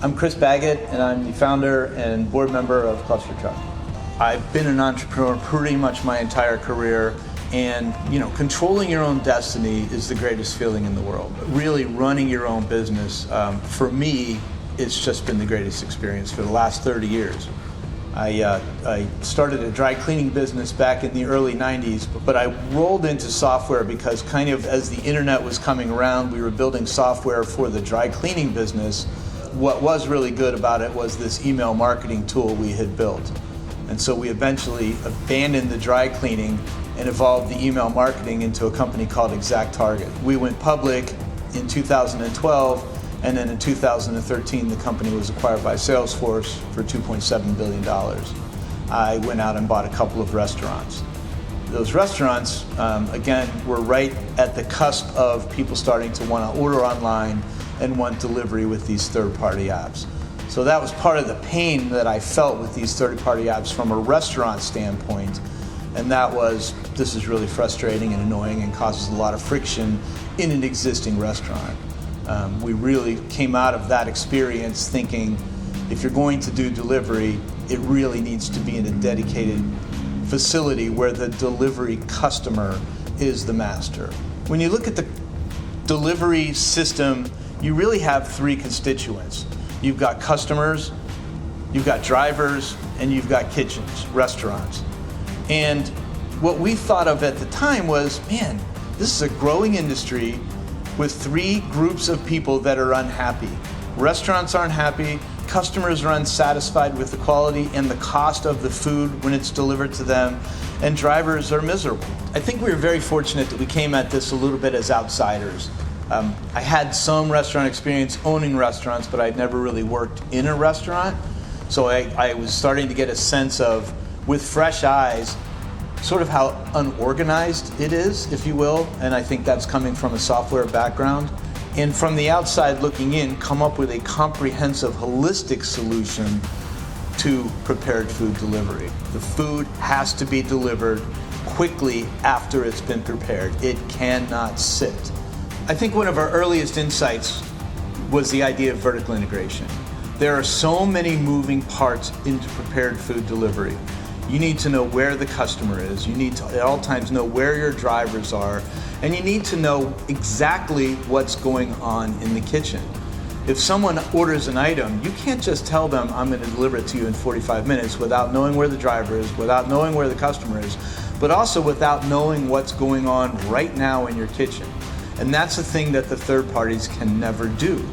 I'm Chris Baggott, and I'm the founder and board member of ClusterTruck. I've been an entrepreneur pretty much my entire career, and controlling your own destiny is the greatest feeling in the world. Really running your own business, for me, it's just been the greatest experience for the last 30 years. I started a dry cleaning business back in the early 90s, but I rolled into software because kind of as the internet was coming around, we were building software for the dry cleaning business. What was really good about it was this email marketing tool we had built. And so we eventually abandoned the dry cleaning and evolved the email marketing into a company called ExactTarget. We went public in 2012, and then in 2013 the company was acquired by Salesforce for $2.7 billion. I went out and bought a couple of restaurants. Those restaurants, again, were right at the cusp of people starting to want to order online and want delivery with these third-party apps. So that was part of the pain that I felt with these third-party apps from a restaurant standpoint, and that was, this is really frustrating and annoying and causes a lot of friction in an existing restaurant. We really came out of that experience thinking, if you're going to do delivery, it really needs to be in a dedicated facility where the delivery customer is the master. When you look at the delivery system, you really have three constituents. You've got customers, you've got drivers, and you've got kitchens, restaurants. And what we thought of at the time was, man, this is a growing industry with three groups of people that are unhappy. Restaurants aren't happy, customers are unsatisfied with the quality and the cost of the food when it's delivered to them, and drivers are miserable. I think we were very fortunate that we came at this a little bit as outsiders. I had some restaurant experience owning restaurants, but I'd never really worked in a restaurant. So I was starting to get a sense of, with fresh eyes, sort of how unorganized it is, if you will, and I think that's coming from a software background. And from the outside looking in, come up with a comprehensive, holistic solution to prepared food delivery. The food has to be delivered quickly after it's been prepared. It cannot sit. I think one of our earliest insights was the idea of vertical integration. There are so many moving parts into prepared food delivery. You need to know where the customer is. You need to at all times know where your drivers are, and you need to know exactly what's going on in the kitchen. If someone orders an item, you can't just tell them, I'm going to deliver it to you in 45 minutes without knowing where the driver is, without knowing where the customer is, but also without knowing what's going on right now in your kitchen. And that's the thing that the third parties can never do.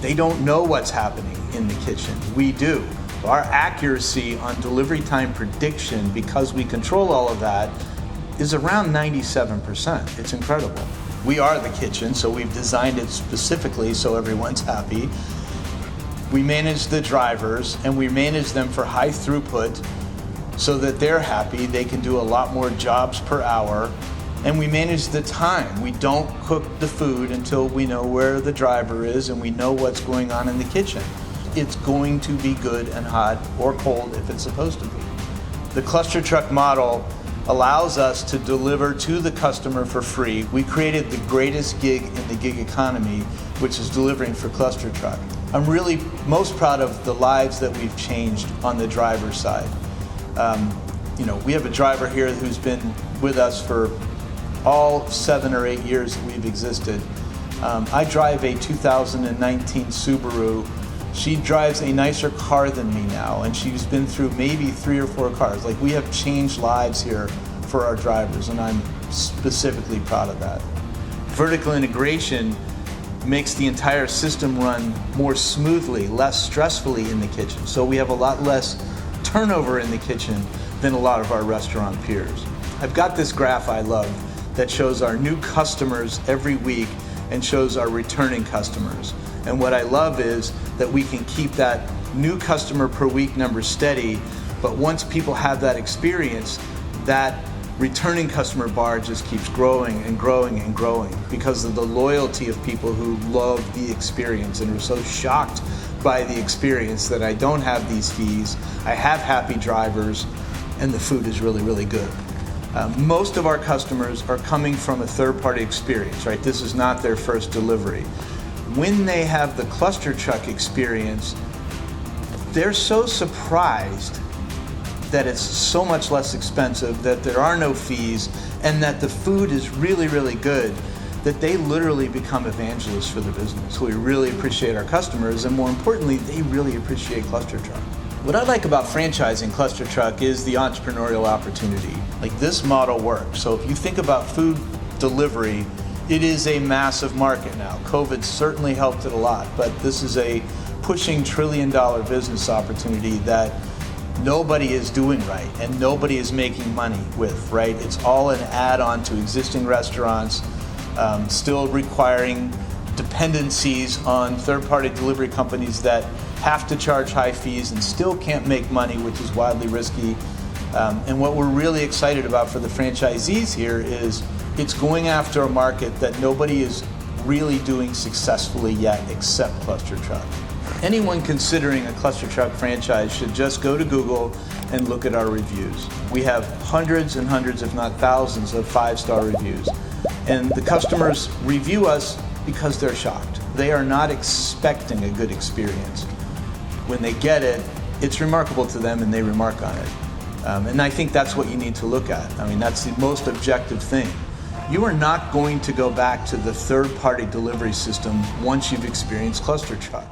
They don't know what's happening in the kitchen. We do. Our accuracy on delivery time prediction, because we control all of that, is around 97%. It's incredible. We are the kitchen, so we've designed it specifically so everyone's happy. We manage the drivers, and we manage them for high throughput so that they're happy. They can do a lot more jobs per hour. And we manage the time. We don't cook the food until we know where the driver is and we know what's going on in the kitchen. It's going to be good and hot or cold if it's supposed to be. The ClusterTruck model allows us to deliver to the customer for free. We created the greatest gig in the gig economy, which is delivering for ClusterTruck. I'm really most proud of the lives that we've changed on the driver side. We have a driver here who's been with us for all 7 or 8 years that we've existed. I drive a 2019 Subaru. She drives a nicer car than me now, and she's been through maybe 3 or 4 cars. Like, we have changed lives here for our drivers, and I'm specifically proud of that. Vertical integration makes the entire system run more smoothly, less stressfully in the kitchen. So we have a lot less turnover in the kitchen than a lot of our restaurant peers. I've got this graph I love that shows our new customers every week and shows our returning customers. And what I love is that we can keep that new customer per week number steady, but once people have that experience, that returning customer bar just keeps growing and growing and growing because of the loyalty of people who love the experience and are so shocked by the experience that I don't have these fees, I have happy drivers, and the food is really, really good. Most of our customers are coming from a third-party experience, right? This is not their first delivery. when they have the ClusterTruck experience, they're so surprised that it's so much less expensive, that there are no fees, and that the food is really, really good, that they literally become evangelists for the business. We really appreciate our customers, and more importantly, they really appreciate ClusterTruck. What I like about franchising ClusterTruck is the entrepreneurial opportunity. Like, this model works. So if you think about food delivery, it is a massive market now. COVID certainly helped it a lot, but this is a pushing $1 trillion business opportunity that nobody is doing right and nobody is making money with, right? It's all an add-on to existing restaurants, still requiring dependencies on third-party delivery companies that have to charge high fees and still can't make money, which is wildly risky. And what we're really excited about for the franchisees here is it's going after a market that nobody is really doing successfully yet except ClusterTruck. Anyone considering a ClusterTruck franchise should just go to Google and look at our reviews. We have hundreds and hundreds, if not thousands, of 5-star reviews. And the customers review us because they're shocked. They are not expecting a good experience. When they get it, it's remarkable to them and they remark on it. And I think that's what you need to look at. I mean, that's the most objective thing. You are not going to go back to the third-party delivery system once you've experienced ClusterTruck.